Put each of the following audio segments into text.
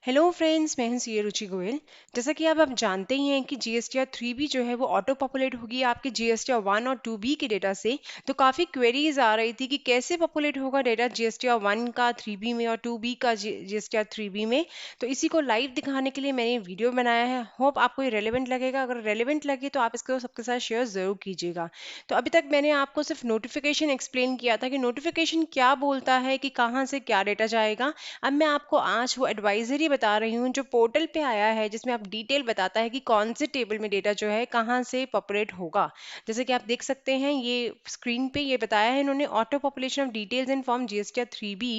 Hello friends, मैं हूं CA रुचि गोयल। जैसा कि अब आप जानते ही हैं कि जीएसटीआर 3B जो है वो ऑटो पॉपुलेट होगी आपके जीएसटीआर 1 और 2B के डेटा से। तो काफ़ी क्वेरीज आ रही थी कि कैसे पॉपुलेट होगा डेटा जीएसटीआर 1 का 3B में और 2B का जीएसटीआर 3B में। तो इसी को लाइव दिखाने के लिए मैंने वीडियो बनाया है। होप आपको ये रेलिवेंट लगेगा। अगर रेलिवेंट लगे तो आप इसको सबके साथ शेयर ज़रूर कीजिएगा। तो अभी तक मैंने आपको सिर्फ नोटिफिकेशन एक्सप्लेन किया था कि नोटिफिकेशन क्या बोलता है, कि कहाँ से क्या डेटा जाएगा। अब मैं आपको आज वो एडवाइजरी बता रही हूँ जो पोर्टल पे आया है, जिसमें आप डिटेल बताता है कि कौन से टेबल में डेटा जो है कहाँ से पॉपुलेट होगा। जैसे कि आप देख सकते हैं ये स्क्रीन पे ये बताया है इन्होंने, auto population of details in form GSTR 3B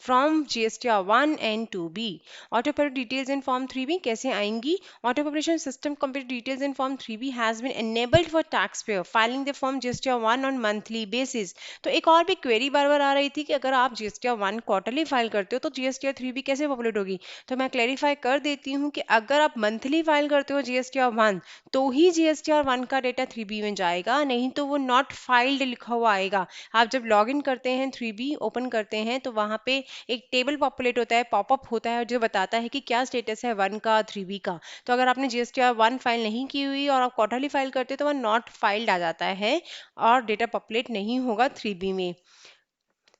from GSTR 1 and 2B। Auto populate details in form 3B कैसे आएंगी? Auto population system complete details in form 3B has been enabled for taxpayer filing the form GSTR 1 on monthly basis. तो एक और भी query बार बार आ रही थी कि अगर आप जीएसटीआर 1 क्वार्टरली फाइल करते हो तो जीएसटीआर 3B कैसे पॉपुलेट होगी। तो मैं क्लेरिफाई कर देती हूँ कि अगर आप मंथली फाइल करते हो जीएसटीआर 1 तो ही जीएसटीआर 1 का डेटा 3B में जाएगा, नहीं तो वो नॉट फाइल्ड लिखा हुआ आएगा। आप जब लॉग इन करते हैं 3B ओपन करते हैं तो वहाँ पे एक टेबल पॉपुलेट होता है, पॉपअप होता है जो बताता है कि क्या स्टेटस है 1 का 3B का। तो अगर आपने जीएसटीआर 1 फाइल नहीं की हुई और आप क्वार्टरली फाइल करते हो तो वह नॉट फाइल्ड आ जाता है और डेटा पॉपुलेट नहीं होगा 3B में।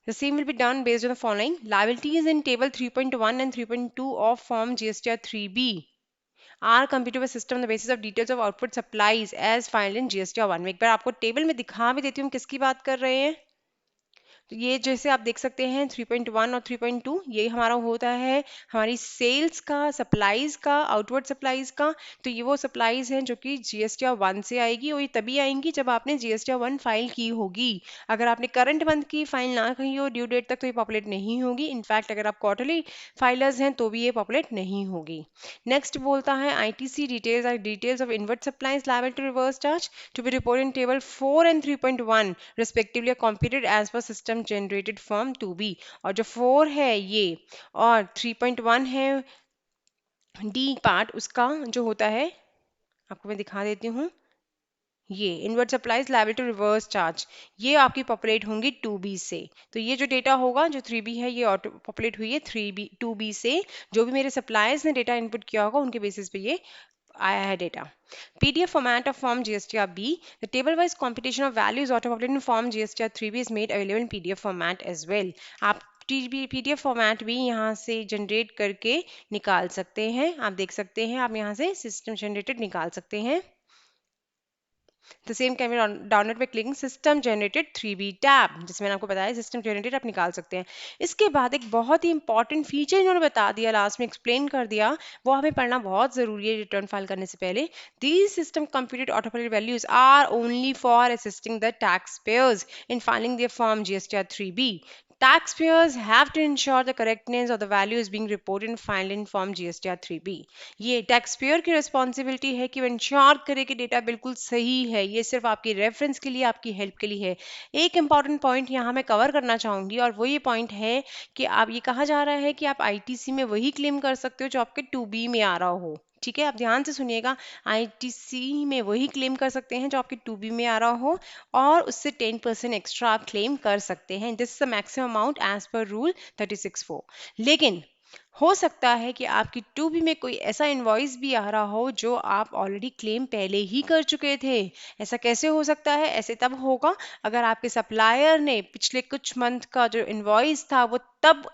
The same will be done based on the following. Liabilities in table 3.1 and 3.2 of form GSTR 3B are computed by system on the basis of details of output supplies as filed in GSTR 1 में एक बार आपको table में दिखा भी देती हूँ किसकी बात कर रहे हैं। तो ये जैसे आप देख सकते हैं 3.1 और 3.2 ये हमारा होता है हमारी सेल्स का, सप्लाईज का, आउटवर्ड सप्लाईज का। तो ये वो सप्लाईज हैं जो कि जीएसटीआर 1 से आएगी और ये तभी आएंगी जब आपने जीएसटीआर 1 फाइल की होगी। अगर आपने करंट मंथ की फाइल ना की हो ड्यू डेट तक तो ये पॉपुलेट नहीं होगी। इनफैक्ट अगर आप क्वार्टरली फाइलर्स हैं तो भी ये पॉपुलेट नहीं होगी। नेक्स्ट बोलता है ITC details are details of inward supplies liable to reverse charge to be reported in table 4 and 3.1 respectively are computed as per system generated from 2B। और जो 4 है ये और 3.1 है डी पार्ट, उसका जो होता है आपको मैं दिखा देती हूँ। ये inward supplies liable to reverse charge ये आपकी पॉपुलेट होंगी 2B से। तो ये जो डेटा होगा जो 3B है ये ऑटो पॉपुलेट हुई है 3B 2B से। जो भी मेरे सप्लायर्स ने डेटा इनपुट किया होगा उनके बेसिस पे ये आया है data. PDF format of form GSTR B. The table-wise computation of values auto-populated in form GSTR 3B is made available in PDF format as well. आप PDF फॉर्मेट भी यहाँ से जनरेट करके निकाल सकते हैं। आप देख सकते हैं, आप यहाँ से सिस्टम जनरेटेड निकाल सकते हैं। The same can be downloaded by clicking system generated 3B tab, जिसमें मैंने आपको बताया सिस्टम जनरेटेड आप निकाल सकते हैं। इसके बाद एक बहुत ही इंपॉर्टेंट फीचर इन्होंने बता दिया, लास्ट में एक्सप्लेन कर दिया, वो हमें पढ़ना बहुत जरूरी है रिटर्न फाइल करने से पहले। These system computed automated values are only for assisting the taxpayers in filing their form GSTR 3B. Taxpayers have to ensure the correctness of the values being reported and filed in form GSTR 3B. ये tax payer की responsibility है कि वो ensure करे कि data बिल्कुल सही है। ये सिर्फ आपकी रेफरेंस के लिए, आपकी हेल्प के लिए है। एक इंपॉर्टेंट पॉइंट यहाँ मैं कवर करना चाहूंगी और वो ये पॉइंट है कि आप ये कहा जा रहा है कि आप आईटीसी में वही क्लेम कर सकते हो जो आपके 2B में आ रहा हो। ठीक है, आप ध्यान से सुनिएगा। आईटीसी में वही क्लेम कर सकते हैं जो आपके 2B में आ रहा हो और उससे 10% एक्स्ट्रा आप क्लेम कर सकते हैं। This is the maximum amount as per rule 36(4). लेकिन हो सकता है कि आपकी 2B में कोई ऐसा इनवॉइस भी आ रहा हो जो आप ऑलरेडी क्लेम पहले ही कर चुके थे। ऐसा कैसे हो सकता है? ऐसे तब होगा अगर आपके सप्लायर ने पिछले कुछ मंथ का जो इनवॉइस था वो तब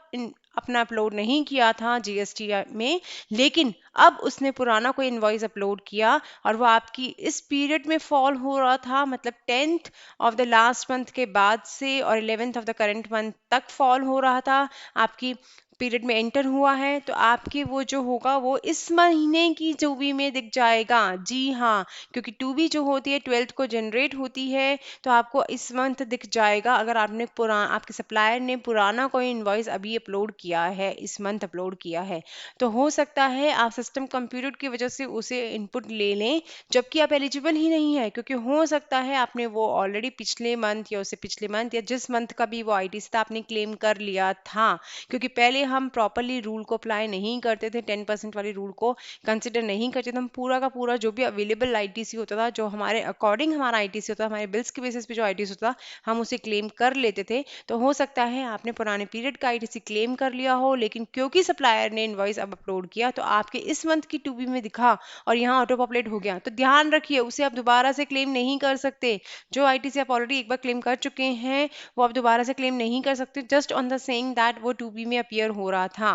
अपना अपलोड नहीं किया था जीएसटी में, लेकिन अब उसने पुराना कोई इनवॉइस अपलोड किया और वो आपकी इस पीरियड में फॉल हो रहा था, मतलब 10th of the last month के बाद से और 11th of the current month तक फॉल हो रहा था, आपकी पीरियड में एंटर हुआ है, तो आपके वो जो होगा वो इस महीने की 2B में दिख जाएगा। जी हाँ, क्योंकि 2B जो होती है 12th को जनरेट होती है, तो आपको इस मंथ दिख जाएगा अगर आपने आपके सप्लायर ने पुराना कोई इनवॉइस अभी अपलोड किया है, इस मंथ अपलोड किया है। तो हो सकता है आप सिस्टम कंप्यूटर की वजह से उसे इनपुट ले लें जबकि आप एलिजिबल ही नहीं है, क्योंकि हो सकता है आपने वो ऑलरेडी पिछले मंथ या उससे पिछले मंथ या जिस मंथ का भी वो आईटी था आपने क्लेम कर लिया था, क्योंकि पहले हम प्रॉपरली रूल को अप्लाई नहीं करते थे, 10% वाली रूल को कंसिडर नहीं करते थे, हम पूरा का पूरा जो भी अवेलेबल आईटीसी होता था, जो हमारे अकॉर्डिंग हमारा आईटीसी होता था, हमारे बिल्स के बेसिस पे जो आईटीसी होता था, हम उसे क्लेम कर लेते थे। तो हो सकता है आपने पुराने पीरियड का आईटीसी क्लेम कर लिया हो, लेकिन क्योंकि सप्लायर ने इनवॉइस अब अपलोड किया तो आपके इस मंथ की 2B में दिखा और यहाँ ऑटो पॉपुलेट हो गया, तो ध्यान रखिए उसे आप दोबारा से क्लेम नहीं कर सकते। जो आईटीसी आप ऑलरेडी एक बार क्लेम कर चुके हैं वो आप दोबारा से क्लेम नहीं कर सकते, just on the saying that वो 2B में अपीयर हो रहा था।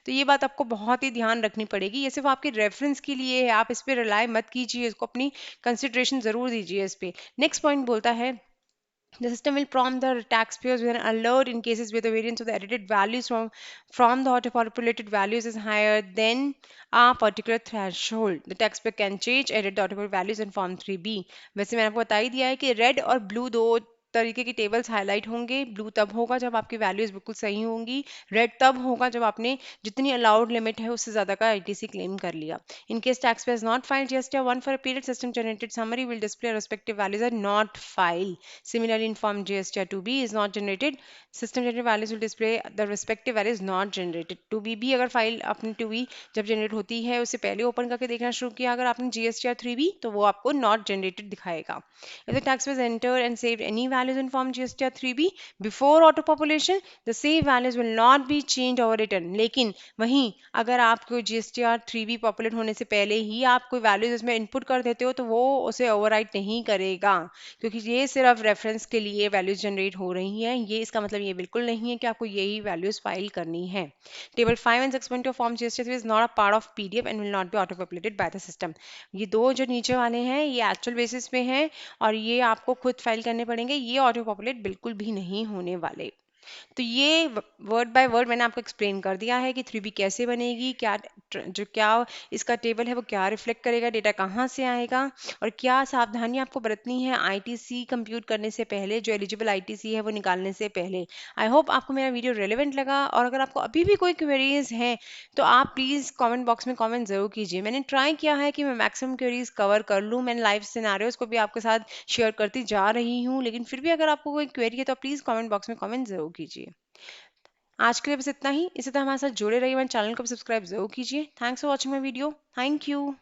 तो ये बात आपको बहुत ही ध्यान रखनी पड़ेगी, ये सिर्फ आपके रेफरेंस के लिए है, आप इस पे रिलाई मत कीजिए, इसको अपनी कंसिडरेशन जरूर दीजिए इस पे। नेक्स्ट पॉइंट बोलता है the system will prompt the taxpayers with an alert in cases where the variance of the edited values from the auto-populated values is higher than a particular threshold. The taxpayer can change edit the auto-populated values in Form 3B. वैसे मैंने आपको बता ही दिया है कि red और blue दो तरीके की टेबल्स हाईलाइट होंगे। ब्लू तब होगा जब आपकी वैल्यूज बिल्कुल सही होंगी, रेड तब होगा जब आपने जितनी अलाउड लिमिट है उससे ज्यादा का आईटीसी क्लेम कर लिया। In case taxpayer has not filed GST1 for a period, system generated summary will display respective values are not filed. Similarly, in Form GST2B is not generated, system generated values will display the respective values not generated. 2B भी अगर file अपनी 2B जब generate होती है उससे पहले open करके देखना शुरू किया अगर आपने GST या 3B तो वो आपको not generated दिखाएगा। If the taxpayer entered and saved any values in Form GST या 3B before auto population, the saved values will not be changed or written. लेकिन वहीं अगर आपको GST या 3B पॉपुलेट होने से पहले ही आप कोई वैल्यूज इसमें इनपुट कर देते हो तो वो उसे ओवरराइट नहीं करेगा, क्योंकि ये सिर्फ रेफरेंस के लिए वैल्यूज जनरेट हो रही हैं, ये इसका मतलब ये बिल्कुल नहीं है कि आपको यही वैल्यूज फाइल करनी है। Table 5 and 6.2 of Form GST is not a part of PDF and will not be auto populated by the system. ये दो जो नीचे वाले हैं ये एक्चुअल बेसिस पे हैं और ये आपको खुद फाइल करने पड़ेंगे, ये ऑटो पॉपुलेट बिल्कुल भी नहीं होने वाले। तो ये वर्ड बाय वर्ड मैंने आपको एक्सप्लेन कर दिया है कि 3B कैसे बनेगी, क्या इसका टेबल है वो क्या रिफ्लेक्ट करेगा, डेटा कहाँ से आएगा और क्या सावधानी आपको बरतनी है आईटीसी कंप्यूट करने से पहले, जो एलिजिबल आईटीसी है वो निकालने से पहले। आई होप आपको मेरा वीडियो रेलेवेंट लगा और अगर आपको अभी भी कोई क्वेरीज हैं तो आप प्लीज़ कमेंट बॉक्स में कमेंट ज़रूर कीजिए। मैंने ट्राई किया है कि मैं मैक्सिमम क्वेरीज कवर कर लूँ, मैंने लाइव सिनारियोज को भी आपके साथ शेयर करती जा रही हूँ, लेकिन फिर भी अगर आपको कोई क्वेरी है तो प्लीज़ कमेंट बॉक्स में कमेंट ज़रूर कीजिए। आज के लिए बस इतना ही, इसी तरह हमारे साथ जुड़े रहिए, मेरे चैनल को भी सब्सक्राइब जरूर कीजिए। Thanks for watching my video. Thank you.